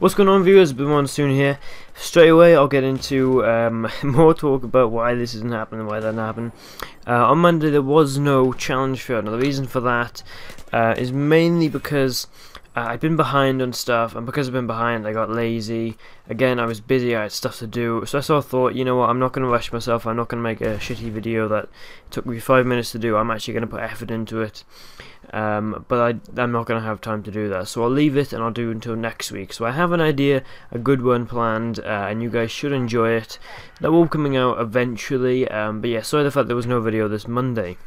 What's going on, viewers? BF4 here. Straight away I'll get into more talk about why this isn't happening, why that didn't happen. On Monday there was no challenge field. Now the reason for that is mainly because I'd been behind on stuff, and because I've been behind I got lazy. Again, I was busy, I had stuff to do, so I sort of thought, you know what, I'm not going to rush myself, I'm not going to make a shitty video that took me 5 minutes to do. I'm actually going to put effort into it. But I'm not going to have time to do that, so I'll leave it and I'll do until next week. So I have an idea, a good one planned, and you guys should enjoy it. That will be coming out eventually, but yeah, sorry the fact there was no video this Monday.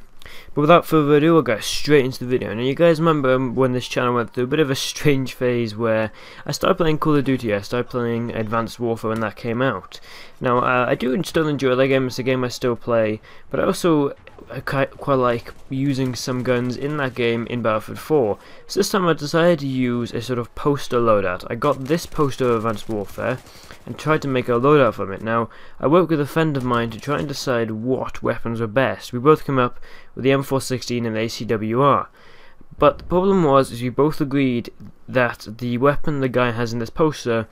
But without further ado, I'll go straight into the video. Now you guys remember when this channel went through a bit of a strange phase where I started playing Call of Duty, I started playing Advanced Warfare when that came out. Now I do still enjoy that game, it's a game I still play, but I also quite like using some guns in that game in Battlefield 4. So this time I decided to use a sort of poster loadout. I got this poster of Advanced Warfare and tried to make a loadout from it. Now I worked with a friend of mine to try and decide what weapons were best. We both came up with the M416 and the ACWR. But the problem was we both agreed that the weapon the guy has in this poster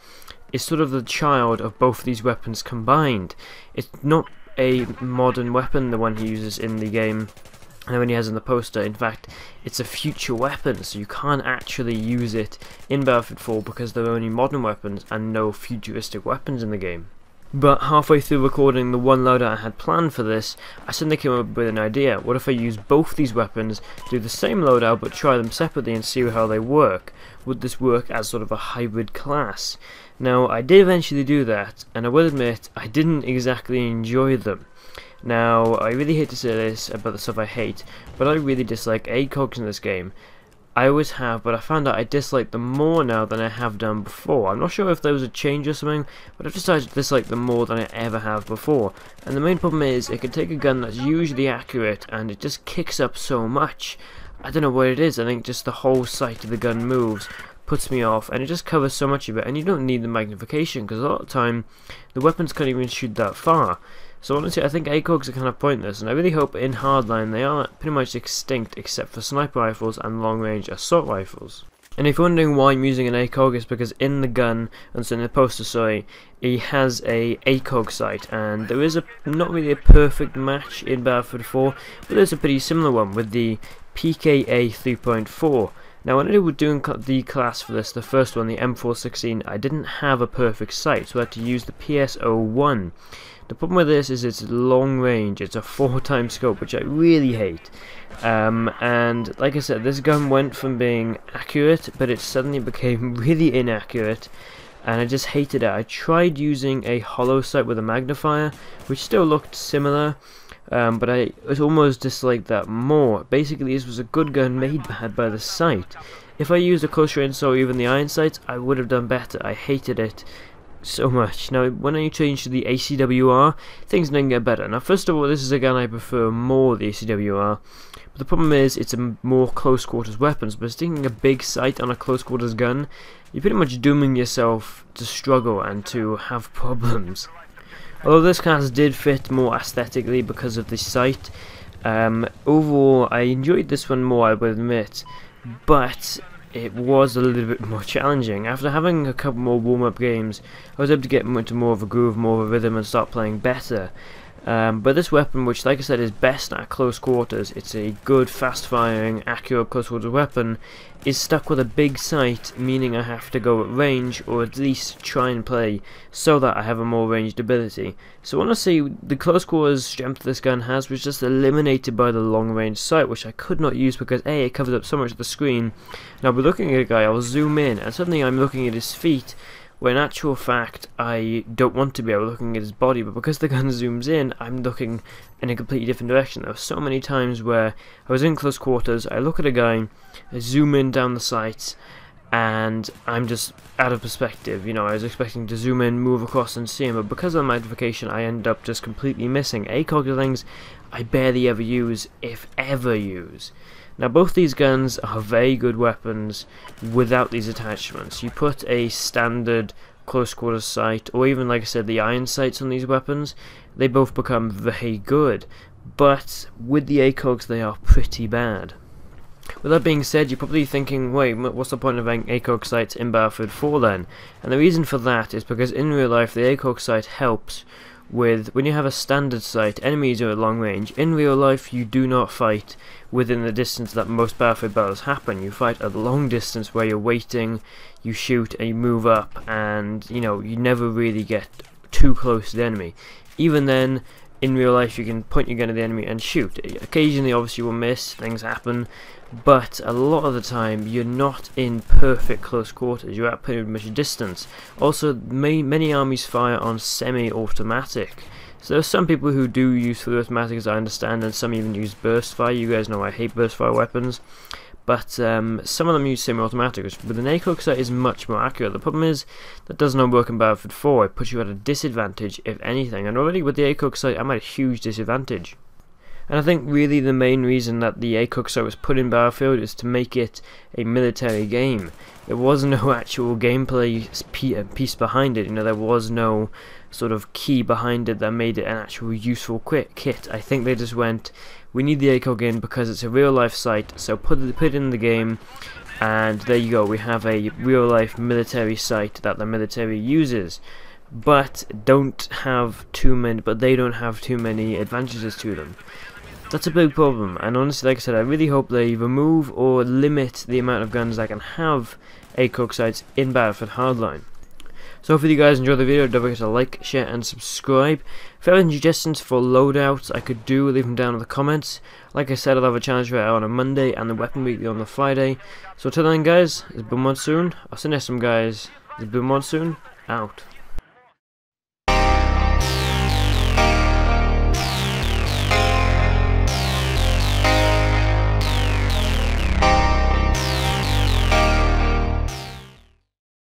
is sort of the child of both these weapons combined. It's not a modern weapon, the one he uses in the game and the one he has in the poster. In fact, it's a future weapon, so you can't actually use it in Battlefield 4 because there are only modern weapons and no futuristic weapons in the game. But halfway through recording the one loadout I had planned for this, I suddenly came up with an idea. What if I use both these weapons, do the same loadout but try them separately and see how they work? Would this work as sort of a hybrid class? Now I did eventually do that, and I will admit I didn't exactly enjoy them. Now I really hate to say this about the stuff I hate, but I really dislike ACOGs in this game. I always have, but I found out I dislike them more now than I have done before. I'm not sure if there was a change or something, but I've decided to dislike them more than I ever have before. And the main problem is, it can take a gun that's usually accurate, and it just kicks up so much. I don't know what it is, I think just the whole sight of the gun moves puts me off, and it just covers so much of it, and you don't need the magnification, because a lot of the time, the weapons can't even shoot that far. So honestly, I think ACOGs are kind of pointless, and I really hope in hardline they are pretty much extinct except for sniper rifles and long-range assault rifles. And if you're wondering why I'm using an ACOG, it's because in the gun, and so in the poster, sorry, he has a ACOG sight, and there is not really a perfect match in Battlefield 4, but there's a pretty similar one with the PKA 3.4. Now when I was doing the class for this, the first one, the M416, I didn't have a perfect sight, so I had to use the PS01. The problem with this is it's long range, it's a 4x scope, which I really hate. And like I said, this gun went from being accurate, but it suddenly became really inaccurate, and I just hated it. I tried using a hollow sight with a magnifier, which still looked similar, but I almost disliked that more. Basically, this was a good gun made bad by the sight. If I used a close range or even the iron sights, I would have done better. I hated it so much. Now when I changed to the ACWR, things didn't get better. Now first of all, this is a gun I prefer more, the ACWR, but the problem is it's a more close quarters weapons. But sticking a big sight on a close quarters gun, you're pretty much dooming yourself to struggle and to have problems. Although this class did fit more aesthetically because of the sight, overall I enjoyed this one more, I will admit, but it was a little bit more challenging. After having a couple more warm-up games, I was able to get into more of a groove, more of a rhythm, and start playing better. But this weapon, which like I said is best at close quarters, it's a good fast-firing, accurate close quarters weapon, is stuck with a big sight, meaning I have to go at range, or at least try and play, so that I have a more ranged ability. So honestly, the close quarters strength this gun has was just eliminated by the long range sight, which I could not use because A, it covers up so much of the screen. Now we're looking at a guy, I'll zoom in, and suddenly I'm looking at his feet, where in actual fact I don't want to be. I was looking at his body, but because the gun zooms in, I'm looking in a completely different direction. There were so many times where I was in close quarters, I look at a guy, I zoom in down the sights, and I'm just out of perspective. You know, I was expecting to zoom in, move across and see him, but because of the magnification I end up just completely missing. ACOG things I barely ever use, if ever use. Now both these guns are very good weapons without these attachments. You put a standard close quarters sight, or even like I said the iron sights on these weapons, they both become very good, but with the ACOGs they are pretty bad. With that being said, you're probably thinking, wait, what's the point of having ACOG sights in Battlefield 4 then? And the reason for that is because in real life the ACOG sight helps with, when you have a standard sight, enemies are at long range. In real life you do not fight within the distance that most Battlefield battles happen. You fight at a long distance where you're waiting, you shoot and you move up, and you know, you never really get too close to the enemy. Even then, in real life you can point your gun at the enemy and shoot. Occasionally obviously you will miss, things happen, but a lot of the time you're not in perfect close quarters, you're at pretty much distance. Also, many armies fire on semi-automatic, so there are some people who do use fully automatic, as I understand, and some even use burst fire. You guys know I hate burst fire weapons, but some of them use semi-automatic, which with an ACOG sight is much more accurate. The problem is that does not work in Battlefield 4. It puts you at a disadvantage, if anything, and already with the ACOG sight I'm at a huge disadvantage. And I think really the main reason that the ACOG sight was put in Battlefield is to make it a military game. There was no actual gameplay piece behind it, you know, there was no sort of key behind it that made it an actual useful kit. I think they just went, we need the ACOG in because it's a real life sight, so put it in the game, and there you go, we have a real life military sight that the military uses. But they don't have too many advantages to them. That's a big problem, and honestly, like I said, I really hope they remove or limit the amount of guns that can have ACOG sights in Battlefield Hardline. So hopefully you guys enjoyed the video. Don't forget to like, share and subscribe. If you have any suggestions for loadouts I could do, leave them down in the comments. Like I said, I'll have a challenge right out on a Monday and the weapon weekly on the Friday. So till then guys, it's been Monsoon. I'll see you next time guys. It's been Monsoon, out.